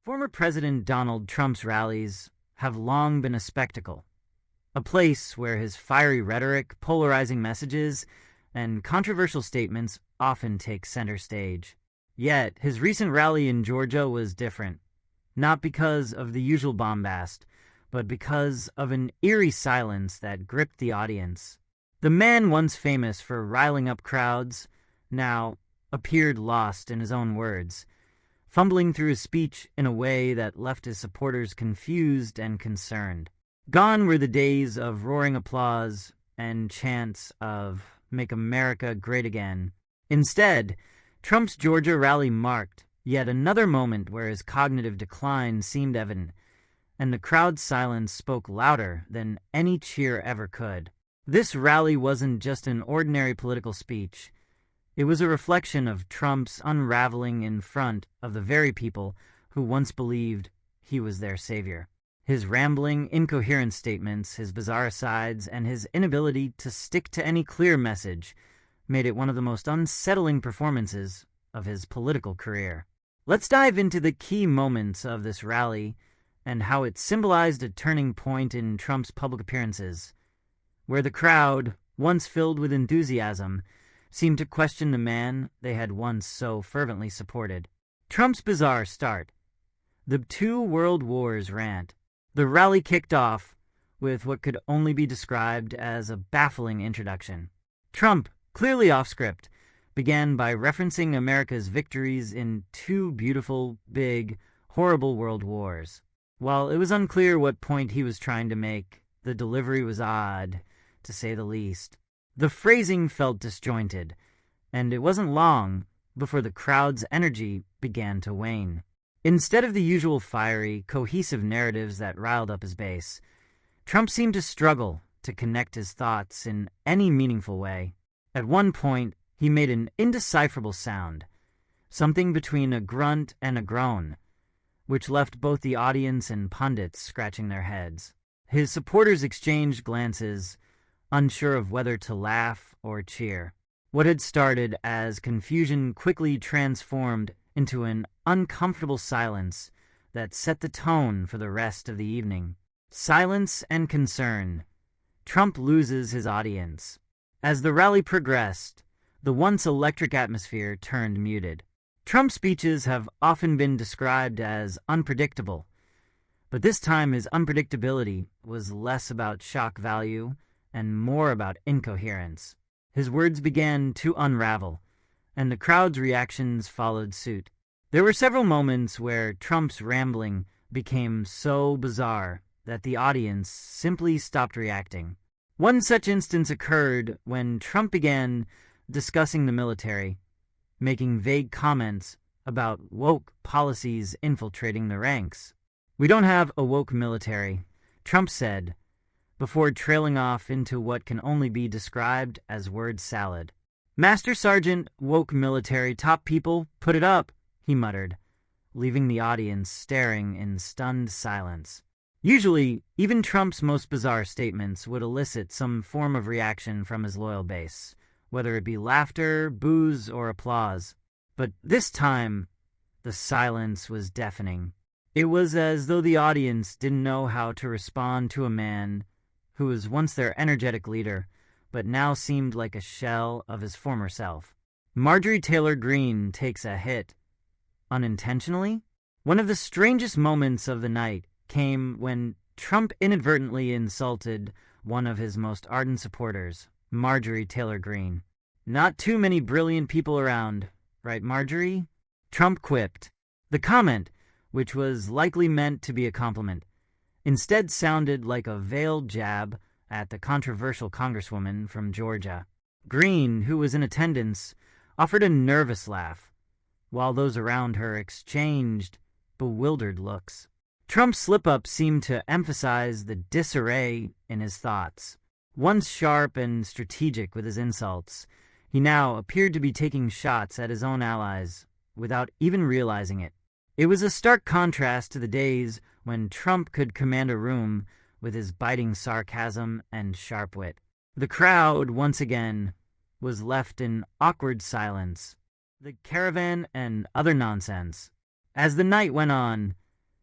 Former President Donald Trump's rallies have long been a spectacle, a place where his fiery rhetoric, polarizing messages, and controversial statements often take center stage. Yet, his recent rally in Georgia was different, not because of the usual bombast, but because of an eerie silence that gripped the audience. The man once famous for riling up crowds now appeared lost in his own words, fumbling through his speech in a way that left his supporters confused and concerned. Gone were the days of roaring applause and chants of "Make America Great Again." Instead, Trump's Georgia rally marked yet another moment where his cognitive decline seemed evident, and the crowd's silence spoke louder than any cheer ever could. This rally wasn't just an ordinary political speech. It was a reflection of Trump's unraveling in front of the very people who once believed he was their savior. His rambling, incoherent statements, his bizarre asides, and his inability to stick to any clear message made it one of the most unsettling performances of his political career. Let's dive into the key moments of this rally and how it symbolized a turning point in Trump's public appearances, where the crowd, once filled with enthusiasm, seemed to question the man they had once so fervently supported. Trump's bizarre start. The two world wars rant. The rally kicked off with what could only be described as a baffling introduction. Trump, clearly off script, began by referencing America's victories in two beautiful, big, horrible world wars. While it was unclear what point he was trying to make, the delivery was odd, to say the least. The phrasing felt disjointed, and it wasn't long before the crowd's energy began to wane. Instead of the usual fiery, cohesive narratives that riled up his base, Trump seemed to struggle to connect his thoughts in any meaningful way. At one point, he made an indecipherable sound, something between a grunt and a groan, which left both the audience and pundits scratching their heads. His supporters exchanged glances, unsure of whether to laugh or cheer. What had started as confusion quickly transformed into an uncomfortable silence that set the tone for the rest of the evening. Silence and concern. Trump loses his audience. As the rally progressed, the once electric atmosphere turned muted. Trump's speeches have often been described as unpredictable, but this time his unpredictability was less about shock value and more about incoherence. His words began to unravel, and the crowd's reactions followed suit. There were several moments where Trump's rambling became so bizarre that the audience simply stopped reacting. One such instance occurred when Trump began discussing the military, making vague comments about woke policies infiltrating the ranks. "We don't have a woke military," Trump said, before trailing off into what can only be described as word salad. "Master Sergeant, woke military, top people, put it up," he muttered, leaving the audience staring in stunned silence. Usually, even Trump's most bizarre statements would elicit some form of reaction from his loyal base, whether it be laughter, boos, or applause. But this time, the silence was deafening. It was as though the audience didn't know how to respond to a man who was once their energetic leader, but now seemed like a shell of his former self. Marjorie Taylor Greene takes a hit, unintentionally. One of the strangest moments of the night came when Trump inadvertently insulted one of his most ardent supporters, Marjorie Taylor Greene. "Not too many brilliant people around, right, Marjorie?" Trump quipped. The comment, which was likely meant to be a compliment, instead sounded like a veiled jab at the controversial congresswoman from Georgia. Greene, who was in attendance, offered a nervous laugh, while those around her exchanged bewildered looks. Trump's slip-up seemed to emphasize the disarray in his thoughts. Once sharp and strategic with his insults, he now appeared to be taking shots at his own allies without even realizing it. It was a stark contrast to the days when Trump could command a room with his biting sarcasm and sharp wit. The crowd, once again, was left in awkward silence. The caravan and other nonsense. As the night went on,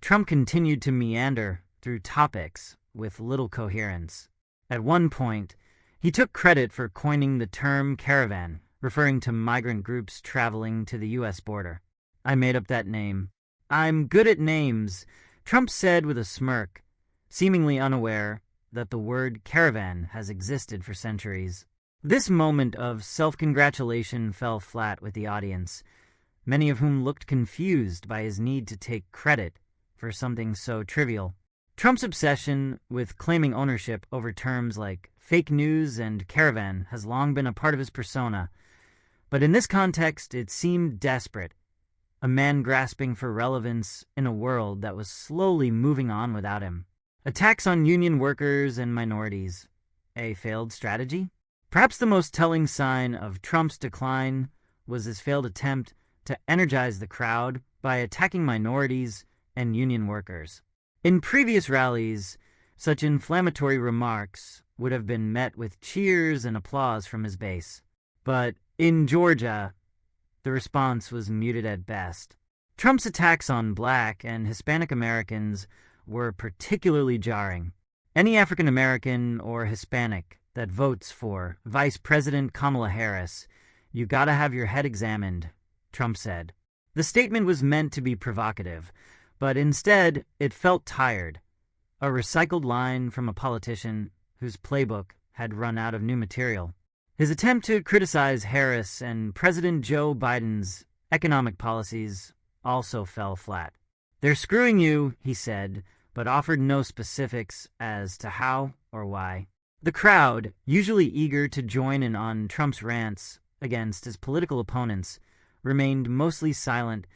Trump continued to meander through topics with little coherence. At one point, he took credit for coining the term caravan, referring to migrant groups traveling to the U.S. border. "I made up that name." "I'm good at names," Trump said with a smirk, seemingly unaware that the word caravan has existed for centuries. This moment of self-congratulation fell flat with the audience, many of whom looked confused by his need to take credit for something so trivial. Trump's obsession with claiming ownership over terms like fake news and caravan has long been a part of his persona, but in this context it seemed desperate, a man grasping for relevance in a world that was slowly moving on without him. Attacks on union workers and minorities. A failed strategy? Perhaps the most telling sign of Trump's decline was his failed attempt to energize the crowd by attacking minorities and union workers. In previous rallies, such inflammatory remarks would have been met with cheers and applause from his base. But in Georgia, the response was muted at best. Trump's attacks on Black and Hispanic Americans were particularly jarring. Any African American or Hispanic that votes for Vice President Kamala Harris, "You gotta have your head examined," Trump said. The statement was meant to be provocative, but instead it felt tired, a recycled line from a politician whose playbook had run out of new material. His attempt to criticize Harris and President Joe Biden's economic policies also fell flat. "They're screwing you," he said, but offered no specifics as to how or why. The crowd, usually eager to join in on Trump's rants against his political opponents, remained mostly silent,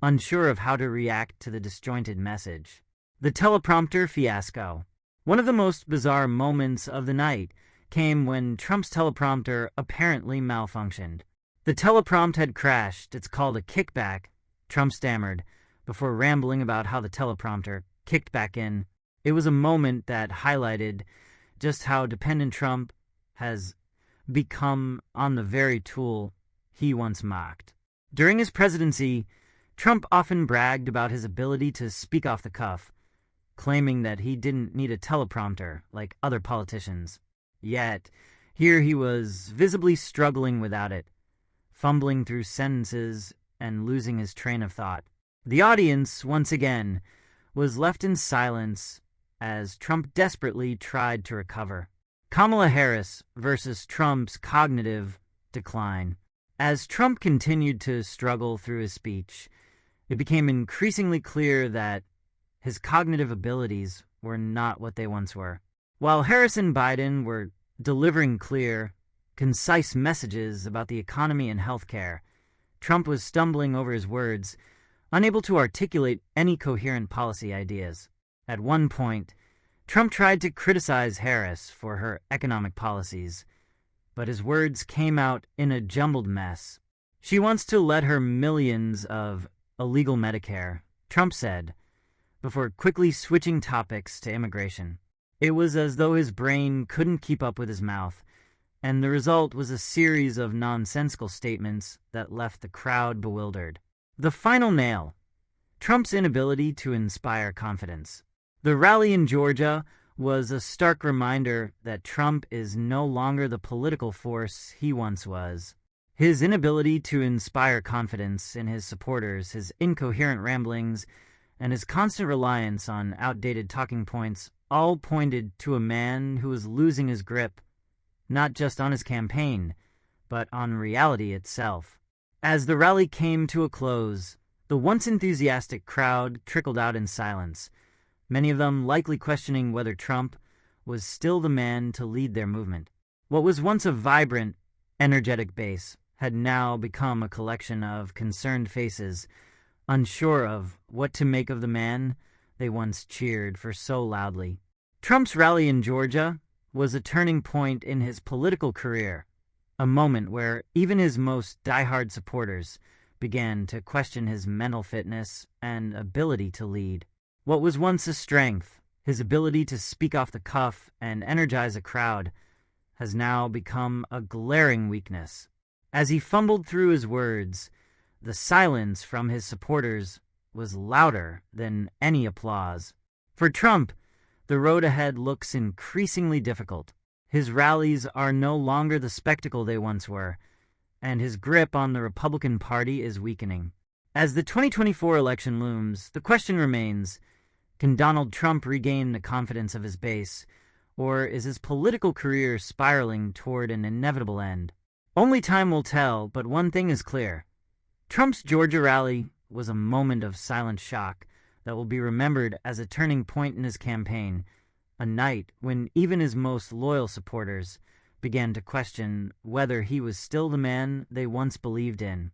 unsure of how to react to the disjointed message. The teleprompter fiasco. One of the most bizarre moments of the night came when Trump's teleprompter apparently malfunctioned. The teleprompt had crashed. "It's called a kickback," Trump stammered, before rambling about how the teleprompter kicked back in. It was a moment that highlighted just how dependent Trump has become on the very tool he once mocked. During his presidency, Trump often bragged about his ability to speak off the cuff, claiming that he didn't need a teleprompter like other politicians. Yet, here he was visibly struggling without it, fumbling through sentences and losing his train of thought. The audience, once again, was left in silence as Trump desperately tried to recover. Kamala Harris versus Trump's cognitive decline. As Trump continued to struggle through his speech, it became increasingly clear that his cognitive abilities were not what they once were. While Harris and Biden were delivering clear, concise messages about the economy and healthcare, Trump was stumbling over his words, unable to articulate any coherent policy ideas. At one point, Trump tried to criticize Harris for her economic policies, but his words came out in a jumbled mess. "She wants to let her millions of illegal Medicare," Trump said, before quickly switching topics to immigration. It was as though his brain couldn't keep up with his mouth, and the result was a series of nonsensical statements that left the crowd bewildered. The final nail: Trump's inability to inspire confidence. The rally in Georgia was a stark reminder that Trump is no longer the political force he once was. His inability to inspire confidence in his supporters, his incoherent ramblings, and his constant reliance on outdated talking points all pointed to a man who was losing his grip, not just on his campaign, but on reality itself. As the rally came to a close, the once enthusiastic crowd trickled out in silence, many of them likely questioning whether Trump was still the man to lead their movement. What was once a vibrant, energetic base had now become a collection of concerned faces, unsure of what to make of the man they once cheered for so loudly. Trump's rally in Georgia was a turning point in his political career, a moment where even his most diehard supporters began to question his mental fitness and ability to lead. What was once a strength, his ability to speak off the cuff and energize a crowd, has now become a glaring weakness. As he fumbled through his words, the silence from his supporters was louder than any applause. For Trump, the road ahead looks increasingly difficult. His rallies are no longer the spectacle they once were, and his grip on the Republican Party is weakening. As the 2024 election looms, the question remains, can Donald Trump regain the confidence of his base, or is his political career spiraling toward an inevitable end? Only time will tell, but one thing is clear. Trump's Georgia rally was a moment of silent shock that will be remembered as a turning point in his campaign, a night when even his most loyal supporters began to question whether he was still the man they once believed in.